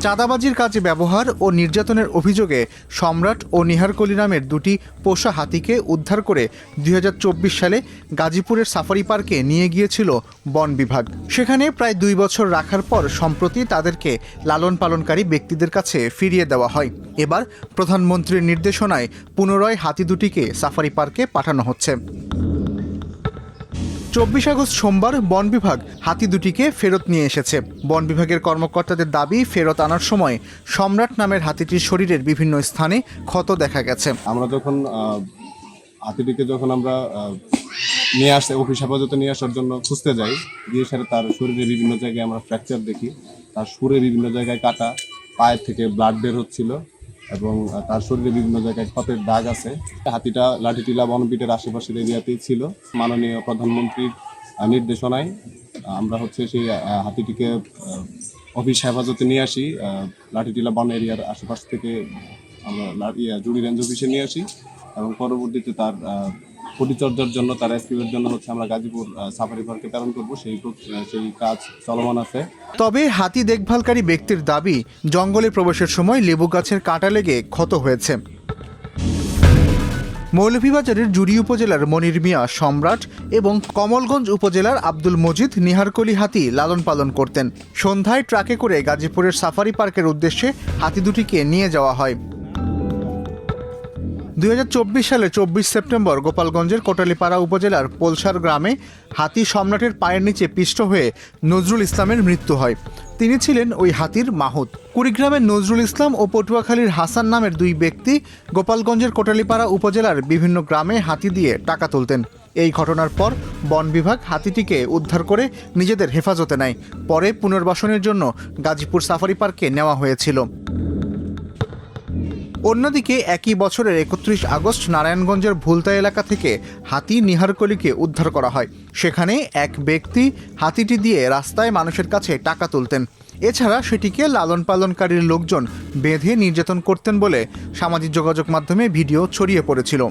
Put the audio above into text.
চাঁদাবাজির কাজে ব্যবহার ও নির্যাতনের অভিযোগে সম্রাট ও নিহারকলি নামের দুটি পোষা হাতিকে উদ্ধার করে 2024 সালে গাজীপুরের সাফারি পার্কে নিয়ে গিয়েছিল বন বিভাগ। সেখানে প্রায় 2 বছর রাখার পর সম্প্রতি তাদেরকে লালন পালনকারী ব্যক্তিদের কাছে ফিরিয়ে দেওয়া হয়। এবার প্রধানমন্ত্রীর নির্দেশনায় পুনরায় হাতি দুটিকে সাফারি পার্কে পাঠানো হচ্ছে। 24 আগস্ট সোমবার বন বিভাগ হাতি দুটিকে ফেরত নিয়ে এসেছে। বন বিভাগের কর্মকর্তাদের দাবি, ফেরত আনার সময় সম্রাট নামের হাতিটির শরীরের বিভিন্ন স্থানে ক্ষত দেখা গেছে। আমরা যখন হাতিটিকে আমরা নিয়ে আসতে অফিস হেফাজতে নিয়ে আসার জন্য খুঁজতে যাই, গিয়ে সেটা তার শরীরে বিভিন্ন জায়গায় আমরা ফ্র্যাকচার দেখি, তার সুরে বিভিন্ন জায়গায় কাটা, পায়ের থেকে ব্লাড বের হচ্ছিল এবং তার শরীরে বিভিন্ন জায়গায় ক্ষতের দাগ আছে। হাতিটা লাঠিটিলা বনপিটের আশেপাশের এরিয়াতেই ছিল। মাননীয় প্রধানমন্ত্রীর নির্দেশনায় আমরা সেই হাতিটিকে অফিস হেফাজতে নিয়ে আসি। লাঠিটিলা বন এরিয়ার আশেপাশ থেকে আমরা জুড়ি রেঞ্জ অফিসে নিয়ে আসি এবং পরবর্তীতে তার পরিচর্যার জন্য, তার রেস্কিউর জন্য আমরা গাজীপুর সাফারি পার্কে প্রেরণ করবো। সেই কাজ চলমান আছে। তবে হাতি দেখভালকারী ব্যক্তির দাবি, জঙ্গলে প্রবেশের সময় লেবু গাছের কাঁটা লেগে ক্ষত হয়েছে। মৌলভীবাজারের জুড়ি উপজেলার মনির মিয়া সম্রাট এবং কমলগঞ্জ উপজেলার আব্দুল মজিদ নিহারকলি হাতি লালন পালন করতেন। সন্ধ্যায় ট্রাকে করে গাজীপুরের সাফারি পার্কের উদ্দেশ্যে হাতি দুটিকে নিয়ে যাওয়া হয়। 2024 সালে 24 সেপ্টেম্বর গোপালগঞ্জের কোটালীপাড়া উপজেলার পোলসার গ্রামে হাতি সম্রাটের পায়ের নিচে পিষ্ট হয়ে নজরুল ইসলামের মৃত্যু হয়। তিনি ছিলেন ওই হাতির মাহুত। কুড়িগ্রামের নজরুল ইসলাম ও পটুয়াখালীর হাসান নামের 2 ব্যক্তি গোপালগঞ্জের কোটালীপাড়া উপজেলার বিভিন্ন গ্রামে হাতি দিয়ে টাকা তুলতেন। এই ঘটনার পর বন বিভাগ হাতিটিকে উদ্ধার করে নিজেদের হেফাজতে নেয়। পরে পুনর্বাসনের জন্য গাজীপুর সাফারি পার্কে নেওয়া হয়েছিল। অন্যদিকে একই বছরের 31 আগস্ট নারায়ণগঞ্জের ভুলতা এলাকা থেকে হাতি নিহারকলিকে উদ্ধার করা হয়। সেখানে এক ব্যক্তি হাতিটি দিয়ে রাস্তায় মানুষের কাছে টাকা তুলতেন। এছাড়া সেটিকে লালন পালনকারীর লোকজন বেঁধে নির্যাতন করতেন বলে সামাজিক যোগাযোগ মাধ্যমে ভিডিও ছড়িয়ে পড়েছিল।